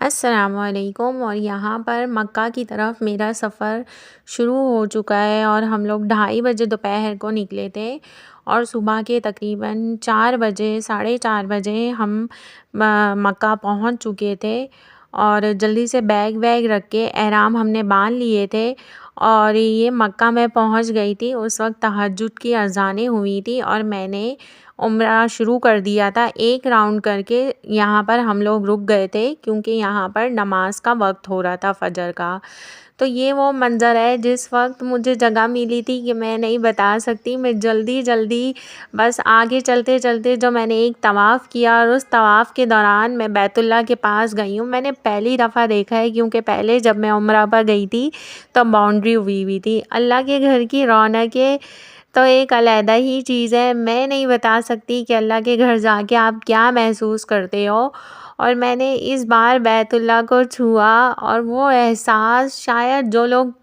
अस्सलामुअलैकुम। और यहाँ पर मक्का की तरफ मेरा सफ़र शुरू हो चुका है और हम लोग 2:30 बजे दोपहर को निकले थे और सुबह के तकरीबन 4 बजे 4:30 बजे हम मक्का पहुँच चुके थे। और जल्दी से बैग वैग रख के एहराम हमने बांध लिए थे और ये मक्का में पहुँच गई थी। उस वक्त तहज्जुद की अज़ानें हुई थी और मैंने उम्रा शुरू कर दिया था। एक राउंड करके यहाँ पर हम लोग रुक गए थे क्योंकि यहाँ पर नमाज का वक्त हो रहा था फ़जर का। तो ये वो मंज़र है जिस वक्त मुझे जगह मिली थी कि मैं नहीं बता सकती। मैं जल्दी बस आगे चलते चलते जो मैंने एक तवाफ़ किया और उस तवाफ़ के दौरान मैं बैतुल्लाह के पास गई हूँ। मैंने पहली दफ़ा देखा है क्योंकि पहले जब मैं उम्रा पर गई थी तो बाउंड्री हुई हुई थी। अल्लाह के घर की रौनकें तो एक अलहदा ही चीज़ है। मैं नहीं बता सकती कि अल्लाह के घर जाके आप क्या महसूस करते हो। और मैंने इस बार बैतुल्लाह को छुआ और वो एहसास शायद जो लोग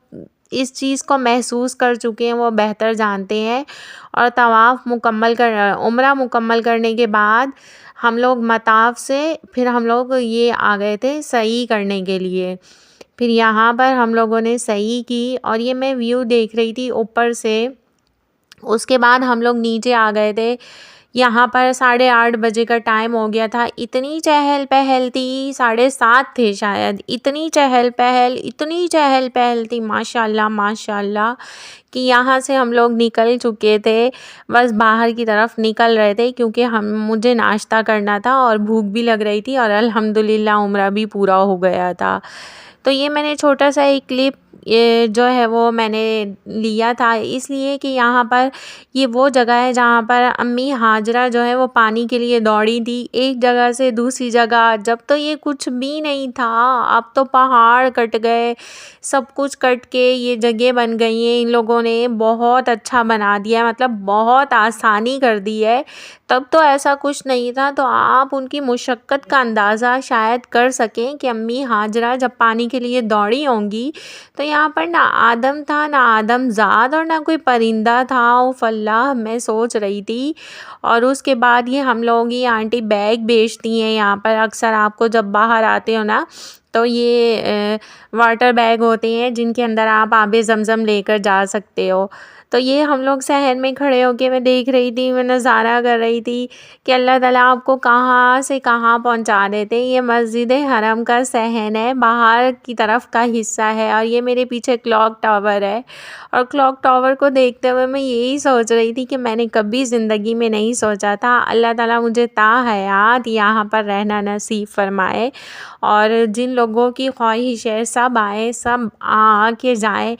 इस चीज़ को महसूस कर चुके हैं वो बेहतर जानते हैं। और उम्रा मुकम्मल करने के बाद हम लोग मताफ़ से फिर हम लोग ये आ गए थे सई करने के लिए। फिर यहाँ पर हम लोगों ने सई की और ये मैं व्यू देख रही थी ऊपर से। उसके बाद हम लोग नीचे आ गए थे। यहाँ पर 8:30 बजे का टाइम हो गया था। इतनी चहल पहल थी, 7:30 थे शायद। इतनी चहल पहल थी माशाल्लाह कि यहाँ से हम लोग निकल चुके थे। बस बाहर की तरफ निकल रहे थे क्योंकि मुझे नाश्ता करना था और भूख भी लग रही थी और अल्हम्दुलिल्लाह उम्रा भी पूरा हो गया था। तो ये मैंने छोटा सा एक क्लिप ये जो है वो मैंने लिया था इसलिए कि यहाँ पर ये वो जगह है जहाँ पर अम्मी हाजरा जो है वो पानी के लिए दौड़ी थी एक जगह से दूसरी जगह। जब तो ये कुछ भी नहीं था, अब तो पहाड़ कट गए, सब कुछ कट के ये जगह बन गई हैं। इन लोगों ने बहुत अच्छा बना दिया है, मतलब बहुत आसानी कर दी है। तब तो ऐसा कुछ नहीं था, तो आप उनकी मुशक्क़त का अंदाज़ा शायद कर सकें कि अम्मी हाजरा जब पानी के लिए दौड़ी होंगी तो यहाँ पर ना आदम था, ना आदमज़ाद और ना कोई परिंदा था। उफ़ अल्लाह, मैं सोच रही थी। और उसके बाद ये हम लोग ये आंटी बैग बेचती हैं यहाँ पर। अक्सर आपको जब बाहर आते हो ना तो ये वाटर बैग होते हैं जिनके अंदर आप आबे ज़मज़म लेकर जा सकते हो। तो ये हम लोग शहर में खड़े होके मैं देख रही थी, मैं नज़ारा कर रही थी कि अल्लाह ताला आपको कहाँ से कहाँ पहुँचा देते। ये मस्जिद हरम का सहन है, बाहर की तरफ का हिस्सा है और ये मेरे पीछे क्लॉक टावर है। और क्लॉक टावर को देखते हुए मैं यही सोच रही थी कि मैंने कभी ज़िंदगी में नहीं सोचा था अल्लाह ताला मुझे ताहयात यहाँ पर रहना नसीब फरमाए। और जिन लोगों की ख्वाहिश है सब आए, सब आके जाएं।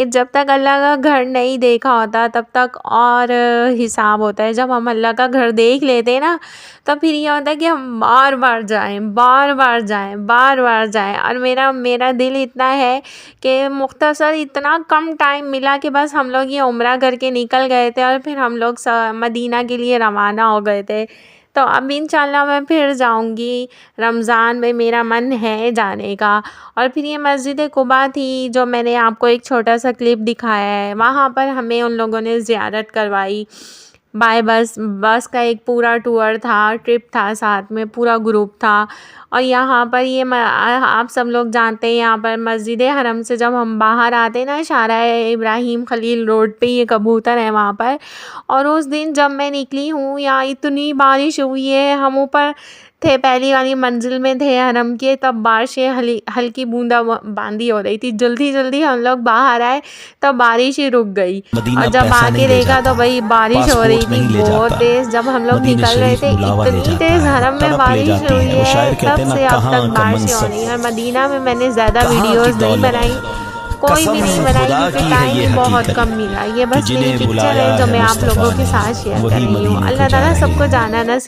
जब तक अल्लाह का घर नहीं देखा होता तब तक और हिसाब होता है। जब हम अल्लाह का घर देख लेते हैं ना तो फिर ये होता है कि हम बार बार जाएं। और मेरा दिल इतना है कि मुख्तसर इतना कम टाइम मिला कि बस हम लोग ये उम्रा करके निकल गए थे और फिर हम लोग मदीना के लिए रवाना हो गए थे। तो अब इंशाल्लाह मैं फिर जाऊंगी, रमज़ान में मेरा मन है जाने का। और फिर ये मस्जिद कुबा थी जो मैंने आपको एक छोटा सा क्लिप दिखाया है, वहाँ पर हमें उन लोगों ने ज़ियारत करवाई बाय बस का एक पूरा टूर था, ट्रिप था, साथ में पूरा ग्रुप था। और यहाँ पर आप सब लोग जानते हैं यहाँ पर मस्जिद हरम से जब हम बाहर आते हैं ना, शारा इब्राहिम खलील रोड पे ये कबूतर है वहाँ पर। और उस दिन जब मैं निकली हूँ यहाँ इतनी बारिश हुई है, हम ऊपर थे पहली वाली मंजिल में थे हरम के, तब बारिशें हल्की बूंदाबांदी हो रही थी। जल्दी हम लोग बाहर आए तब बारिश ही रुक गई और जब आके देखा तो भाई बारिश हो रही थी बहुत तेज़। जब हम लोग निकल रहे थे इतनी तेज़ हरम में बारिश हुई है, तब से अब तक बारिश हो रही है। और मदीना में मैंने ज़्यादा वीडियोस नहीं बनाई, कोई भी नहीं बनाई क्योंकि टाइम भी बहुत कम मिला। ये बस मेरी पिक्चर है जो मैं आप लोगों के साथ शेयर कर रही हूँ। अल्लाह ताला सबको जाना नसीब